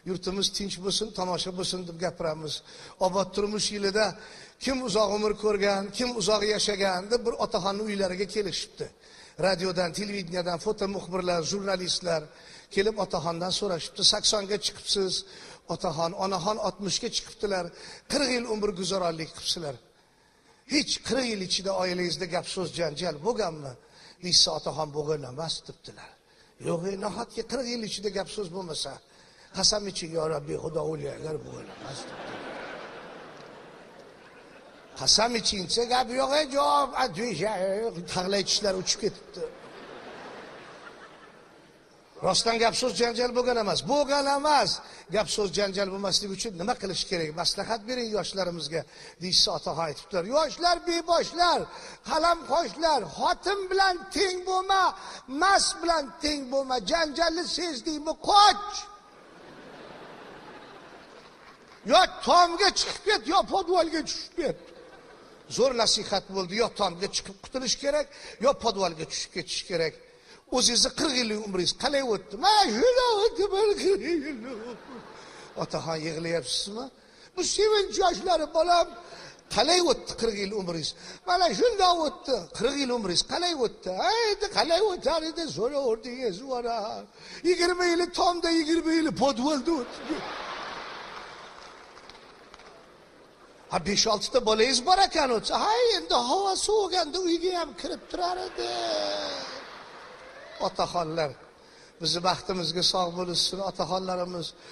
yurtimiz tinch bo'lsin, tomosha bo'lsin deb gapiramiz. Obod turmush yilida kim uzoq umr ko'rgan, kim uzoq yashagan deb bir otaxonning uylariga kelishibdi. Radiodan, televideniyadan foto muxbirlar, jurnalistlar kelib otaxondan so'rashibdi. 80 ga chiqibsiz, otaxon, onaxon 60 ga chiqibdilar. 40 yil umr guzoronlik qilibsizlar. Hech 40 yil ichida oilangizda gap so'z janjal bo'lganmi? Deysa otaxon bo'lgan emas debdilar. Yo'q, nahotki 40 yil ichida gap so'z bo'lmasa, qasam iching yo Robbi, Xudo o'lay agar bo'lgan emas debdilar. Qasam ichingcha gap yo'q, javob tag'lay tishlar uchib ketibdi. Rostdan gap so'z janjal bo'lgan emas. Bo'lgan emas. Gap so'z janjal bo'lmasligi uchun nima qilish kerak? Maslahat bering yoshlarimizga. Deysa otaxon aytibdilar. Yoshlar beboshlar, qalam qo'shlar, xotin bilan teng bo'lma, mas bilan teng bo'lma. Janjalni sezdingmi, qoch. Yo tomga chiqib ket, yo podvalga tushib ket. Zo'r nasihat bo'ldi. Yo tomga chiqib qutulish kerak, yo podvalga tushib ketish kerak. O'zingizni 40 yillik umringiz qalay o'tdi? Mana shuna o'tdi, 40 yil. Otaxon yig'layapsizmi? Bu sevinch yoshlari bolam, qalay o'tdi 40 yil umringiz? Mana shunday o'tdi. 40 yil umringiz qalay o'tdi? Endi qalay o'tar edi? So'raverdingiz, vara. 20 yili tomda, 20 yili podvalda o'tdi. Ha 5-6 ta bolangiz bor ekan o'tsa, hay endi havo sovuganda uyga ham kirib turar edi. Otaxonlar, bizni baxtimizga sog' bo'lsin, otaxonlarimiz